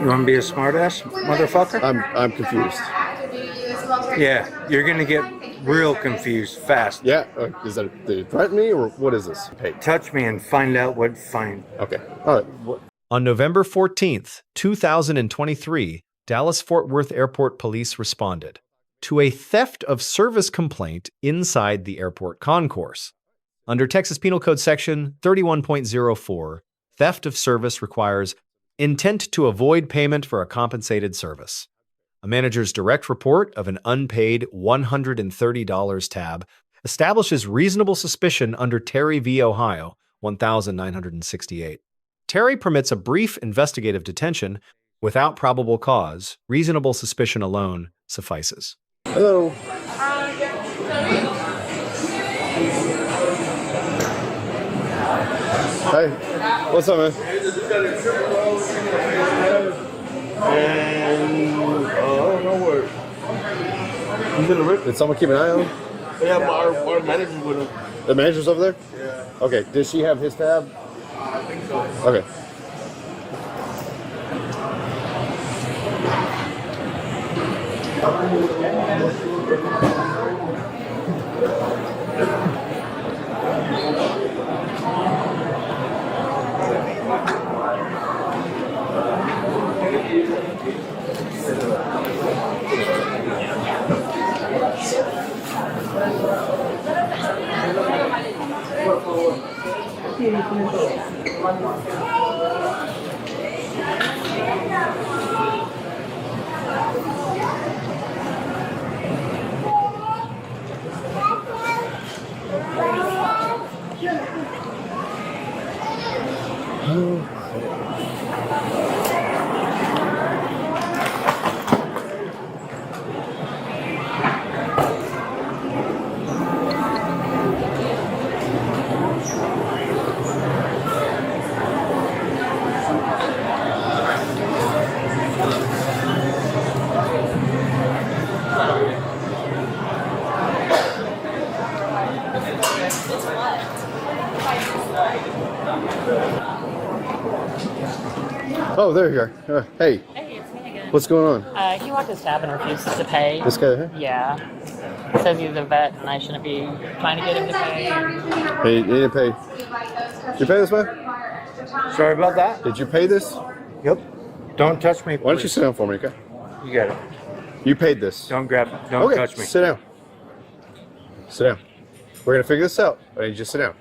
You want to be a smartass, motherfucker? I'm confused. Yeah, you're gonna get real confused fast. Yeah, is that did you threaten me or what is this? Hey, Touch me and find out what fine. okay, all right. On November 14th, 2023, Dallas-Fort Worth Airport Police responded to a theft of service complaint inside the airport concourse. Under Texas Penal Code Section 31.04, theft of service requires intent to avoid payment for a compensated service. A manager's direct report of an unpaid $130 tab establishes reasonable suspicion under Terry v. Ohio 1968. Terry permits a brief investigative detention without probable cause. Reasonable suspicion alone suffices. Hello. Hey, what's up, man? And I don't know where. He's in the rip. Did someone keep an eye on him? Yeah, our manager's with him. The manager's over there? Yeah. Okay, did she have his tab? I think so. Okay. Oh, there you are. Hey, Hey, it's me again. what's going on? He walked his tab and refuses to pay. This guy here? Yeah. Says he's a vet and I shouldn't be trying to get him to pay. Hey, you didn't pay. Did you pay this, man? Sorry about that. Did you pay this? Yep. Don't touch me. Why don't you please. sit down for me, okay? You got it. You paid this. Don't grab it. Don't Okay, touch me. sit down. Sit down. We're gonna figure this out. I need you to sit down.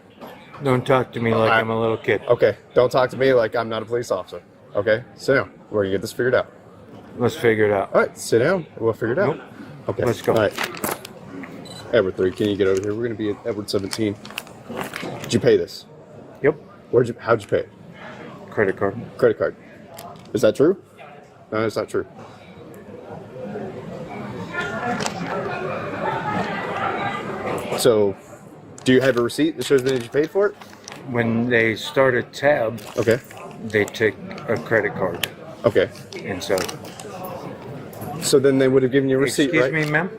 Don't talk to me like I'm a little kid. Okay, don't talk to me like I'm not a police officer. Okay, sit down. We're gonna get this figured out. Let's figure it out. All right, sit down. We'll figure it out. Nope. Okay, Let's go. All right. Edward 3, can you get over here? We're gonna be at Edward 17. Did you pay this? Yep. How'd you pay it? Credit card. Credit card. Is that true? No, it's not true. So, do you have a receipt that shows that you paid for it? When they start a tab, Okay. they take a credit card. Okay. And so, So then they would have given you a receipt, excuse right? me, ma'am?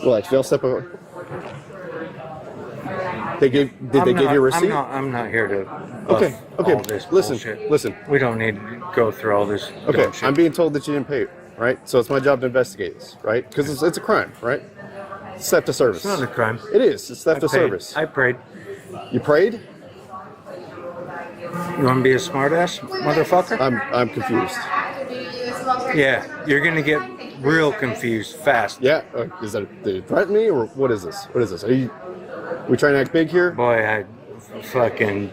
Well, they'll step over. Did they give you a receipt? I'm not here to buff Okay. Okay. all this Listen. bullshit. Listen. We don't need to go through all this Okay. dumb shit. I'm being told that you didn't pay it, right? So it's my job to investigate this, right? Because it's a crime, right? It's theft of service. It's not a crime. It is. It's theft I of paid. service. I prayed. You prayed? You want to be a smartass, motherfucker? I'm confused. Yeah, you're gonna get real confused fast. Yeah. Is that did you threaten me or what is this? What is this? We trying to act big here? Boy, I fucking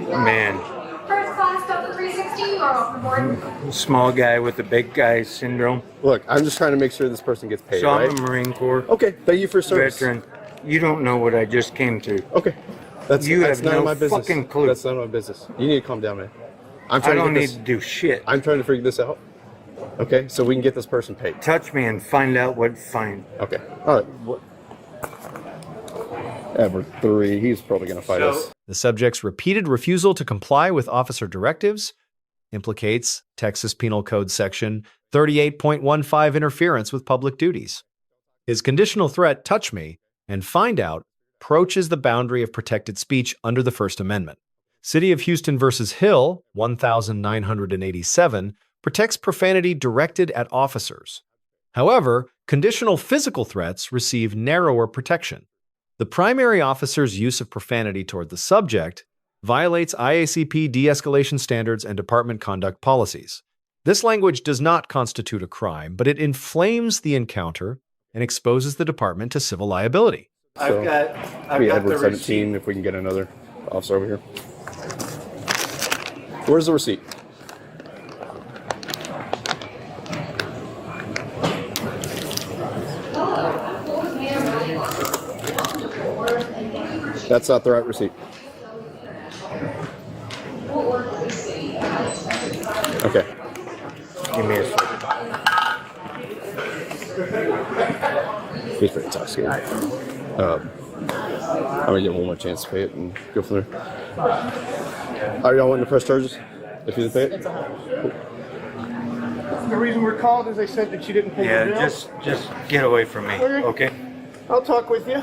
man, First class Delta 360, you are welcome aboard. small guy with the big guy syndrome. Look, I'm just trying to make sure this person gets paid, So right? I'm a Marine Corps Okay. Thank you for service. veteran. You don't know what I just came through. Okay. That's You that's have none no of my business. fucking clue. That's none of my business. You need to calm down, man. I'm I trying don't to need get to this. do shit. I'm trying to figure this out. Okay, so we can get this person paid. Touch me and find out what fine. Okay. All right. Edward 3, he's probably going to fight us. The subject's repeated refusal to comply with officer directives implicates Texas Penal Code Section 38.15 interference with public duties. His conditional threat, touch me and find out, approaches the boundary of protected speech under the First Amendment. City of Houston versus Hill, 1987, protects profanity directed at officers. However, conditional physical threats receive narrower protection. The primary officer's use of profanity toward the subject violates IACP de-escalation standards and department conduct policies. This language does not constitute a crime, but it inflames the encounter and exposes the department to civil liability. So, I've got be the Edward 17 receipt. if we can get another officer over here. Where's the receipt? That's not the right receipt. Okay. Give me a second. He's pretty intoxicated. I'm gonna give him one more chance to pay it and go from there. Are y'all wanting to press charges if you didn't pay it? The reason we're called is they said that you didn't pay Yeah, your bill. just get away from me, okay? I'll talk with you.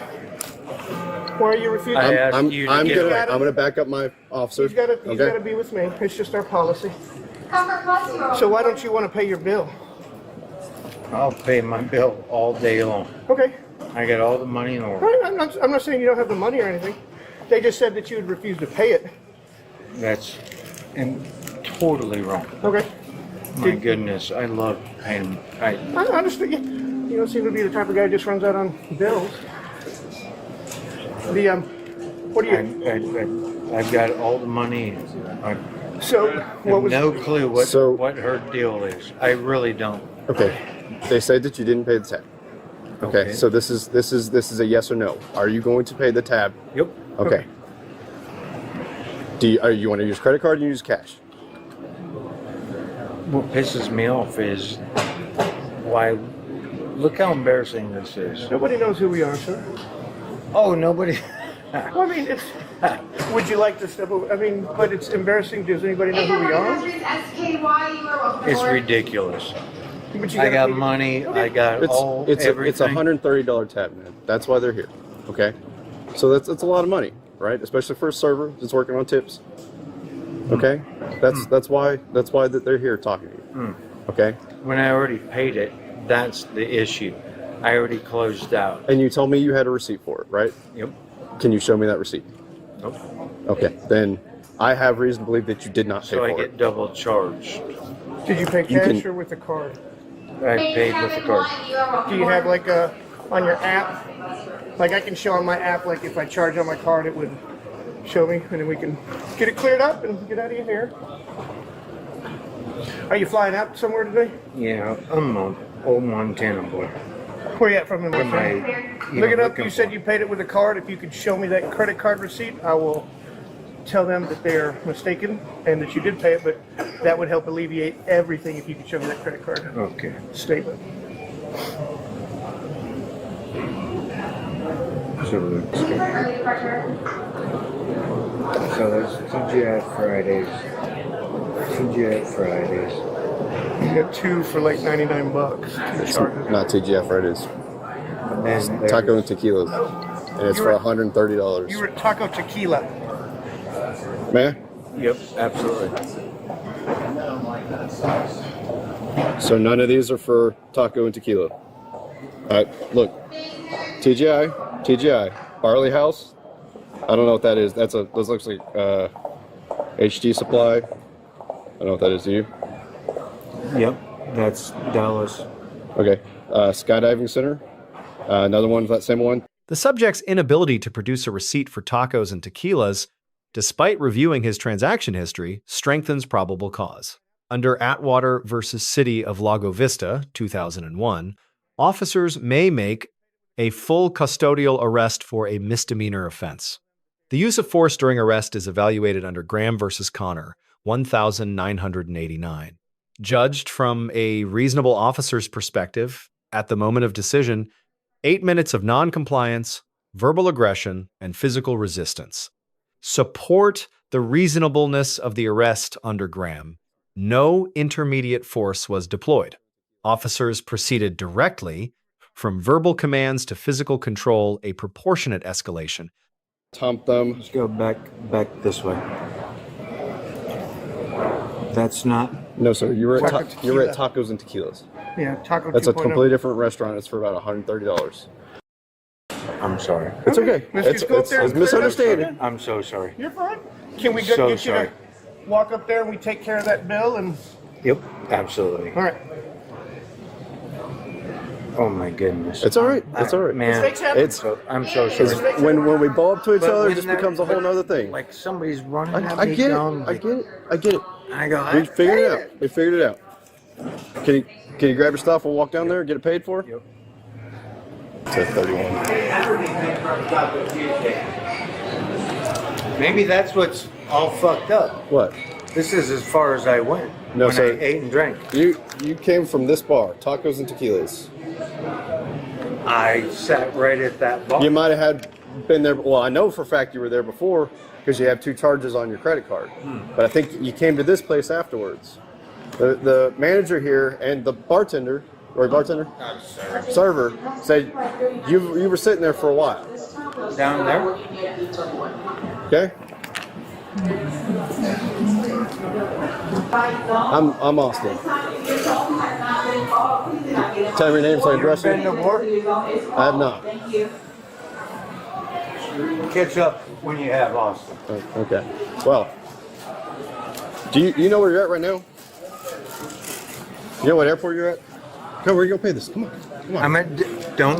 Why are you refusing? I asked you to get away. I'm gonna back up my officer. He's got to Okay. be with me. It's just our policy. Comfort Plus, you are So why don't you want to pay your bill? I'll pay my bill all day long. Okay. I got all the money in the All world. right, I'm not saying you don't have the money or anything. They just said that you would refuse to pay it. That's totally wrong. Okay. My goodness, I love paying. I understand. You don't seem to be the type of guy who just runs out on bills. What do you? I've got all the money. I So what have was? no clue So- what her deal is. I really don't. Okay. They said that you didn't pay the tab. Okay. Okay. So this is a yes or no. Are you going to pay the tab? Yep. Okay. You want to use credit card or you use cash? What pisses me off is why. Look how embarrassing this is. Nobody knows who we are, sir. Oh, nobody. Well, I mean, it's. Would you like to step over? I mean, but it's embarrassing. Does anybody know who we are? SKY, you are welcome It's aboard. ridiculous. But you I got gotta pay- money. I got It's everything. a $130 tab, man. That's why they're here. Okay. So that's a lot of money, right? Especially for a server that's working on tips. Okay. That's why that they're here talking to you. Okay. When I already paid it, that's the issue. I already closed out. And you told me you had a receipt for it, right? Yep. Can you show me that receipt? Nope. Okay. Then I have reason to believe that you did not pay So I for get it. double charged. Did you pay You cash can- or with a card? I paid with the card. You are welcome Do you have aboard. like on your app? Like I can show on my app, like if I charge on my card, it would show me, and then we can get it cleared up and get out of your hair. Are you flying out somewhere today? Yeah, I'm a old Montana boy. Where you at from? Am I, Look it up. looking You said for- you paid it with a card. If you could show me that credit card receipt, I will tell them that they're mistaken and that you did pay it, but that would help alleviate everything if you could show me that credit card Okay. statement. So let's go. Early departure. So that's TGI Fridays. TGI Fridays. You got two for like $99. Two charges. Not TGF, right? It is And then there's taco and tequila, and it's for $130. You were Taco Tequila. Man. Yep, absolutely. So none of these are for taco and tequila. All right, look, TGI, Barley House. I don't know what that is. This looks like HD Supply. I don't know what that is. Do you? Yep, that's Dallas. Okay, Skydiving Center. Another one, that same one. The subject's inability to produce a receipt for tacos and tequilas, despite reviewing his transaction history, strengthens probable cause. Under Atwater versus City of Lago Vista, 2001, officers may make a full custodial arrest for a misdemeanor offense. The use of force during arrest is evaluated under Graham versus Connor, 1989. Judged from a reasonable officer's perspective, at the moment of decision, 8 minutes of noncompliance, verbal aggression, and physical resistance support the reasonableness of the arrest under Graham. No intermediate force was deployed. Officers proceeded directly from verbal commands to physical control, a proportionate escalation. Tom Thumb. Let's go back this way. That's not. No, sir. You were Taco at you were at Tequila. Tacos and Tequilas. Yeah, Taco That's a 2.0. completely different restaurant. It's for about $130. I'm sorry. It's okay. Let's It's just go up there it's and clear it up. misunderstanding. I'm so sorry. You're fine. Can we go So get sorry. you to walk up there and we take care of that bill? And Yep, absolutely. all right. Oh my goodness. It's all right. It's all right. Man, Mistakes happen. I'm so sorry. When we bow up to each But other, it when just that- becomes a whole nother thing. Like somebody's running at I me get it. down. I get it. I get it. And I go, We figured it out. We figured it out. Can you grab your stuff? We'll walk down there and get it paid for. Yep. To 31. Maybe that's what's all fucked up. What? This is as far as I went. No, when sir. I ate and drank. You came from this bar, Tacos and Tequilas. I sat right at that bar. You might have been there. Well, I know for a fact you were there before because you have 2 charges on your credit card. But I think you came to this place afterwards. The manager here and the bartender, or bartender, server, said you were sitting there for a while. Down there? Okay. I'm Austin. Tell me your name so I can address Been to you. war? I have not. Catch up when you have Austin. Okay. Well, do you know where you're at right now? You know what airport you're at? Come, we're gonna pay this. Come on. Come on. I'm at. Don't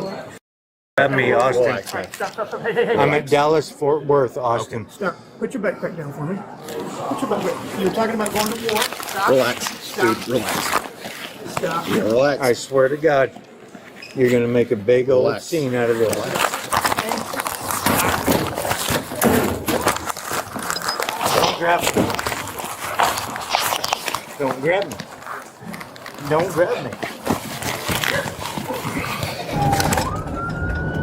grab me, Austin. Relax, man. Stop, stop, stop. Hey. I'm at Dallas Fort Worth, Austin. Stop. Put your backpack down for me. Put your backpack. You were talking about going to war. Stop. Relax, dude. Relax. Stop. Yeah, relax. I swear to God, you're gonna make a big old Relax. scene out of this. Don't grab me. Don't grab me. Don't grab me.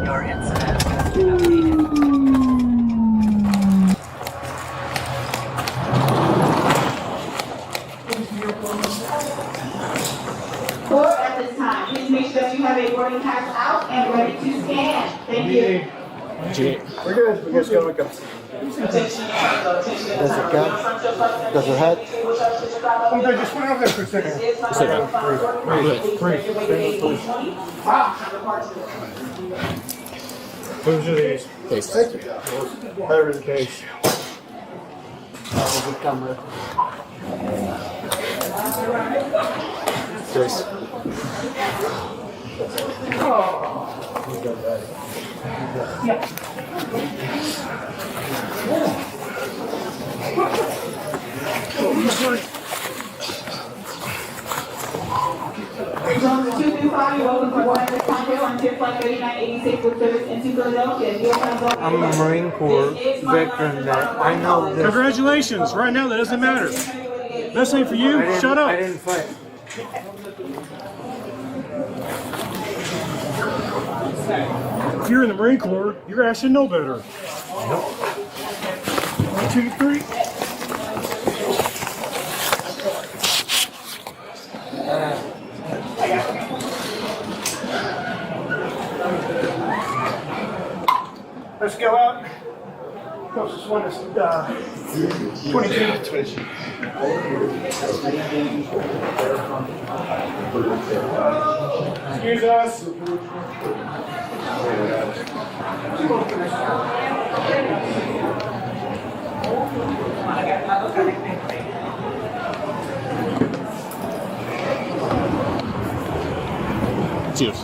Your incident. Or at this time, please make sure that you have a boarding pass out and ready to scan. Thank you. We're good. We're just going to go. Does it count? Does it hurt? I'm good. Just put it over there for a second. Whose are these? Case. Whatever the case. Case. Zone 225, you're welcome to board at this concourse on tip flight 3986 with service into Philadelphia. You are zone I'm a Marine Corps veteran that I know this. Congratulations. Right now, that doesn't matter. Best thing for you, shut I up. didn't fight. If you're in the Marine Corps, your ass should know better. 1, 2, 3. Let's go out. Closest one is 22. Excuse us. Cheers.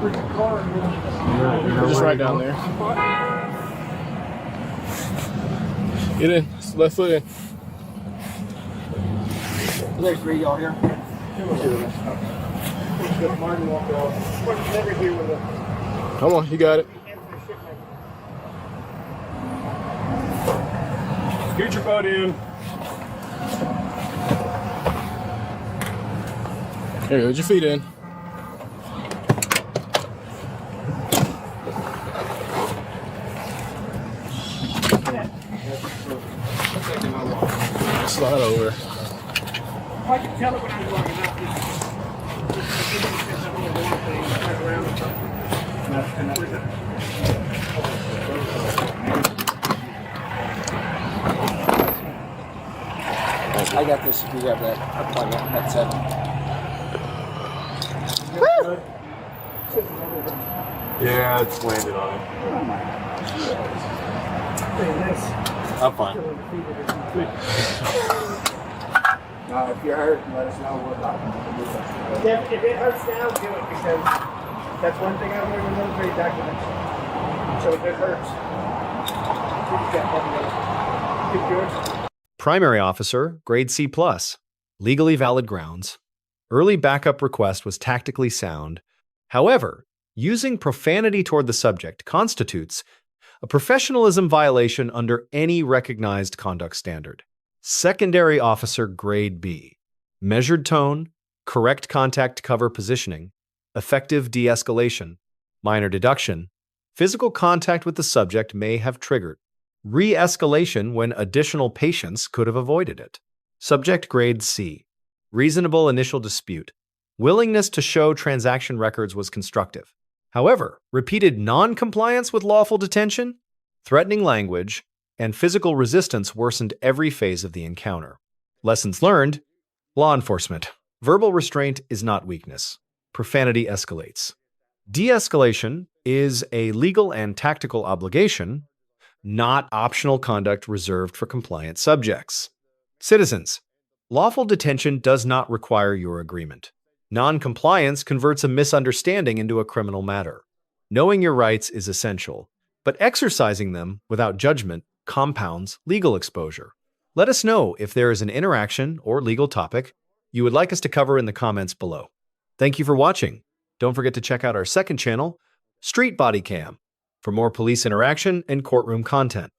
We're just right down there. Get in. Left foot in. There's 3 y'all here. Martin walked off. Martin's never here with a. Come on, you got it. Get your butt in. There you go. Get your feet in. Slide over. I can tell it when I'm walking out. I got this if you have that appointment at 7. Yeah, it's landed on it. I'm fine. If you're hurt, let us know. We'll talk. If it hurts now, do it, because that's one thing I've learned in military documents. So if it hurts, keep yours. Primary officer, grade C+, legally valid grounds. Early backup request was tactically sound. However, using profanity toward the subject constitutes a professionalism violation under any recognized conduct standard. Secondary officer, grade B, measured tone, correct contact cover positioning, effective de-escalation, minor deduction, physical contact with the subject may have triggered re-escalation when additional patience could have avoided it. Subject, grade C, reasonable initial dispute. Willingness to show transaction records was constructive. However, repeated non-compliance with lawful detention, threatening language, and physical resistance worsened every phase of the encounter. Lessons learned: law enforcement. Verbal restraint is not weakness. Profanity escalates. De-escalation is a legal and tactical obligation, not optional conduct reserved for compliant subjects. Citizens, lawful detention does not require your agreement. Non-compliance converts a misunderstanding into a criminal matter. Knowing your rights is essential, but exercising them without judgment compounds legal exposure. Let us know if there is an interaction or legal topic you would like us to cover in the comments below. Thank you for watching. Don't forget to check out our second channel, Street Bodycam, for more police interaction and courtroom content.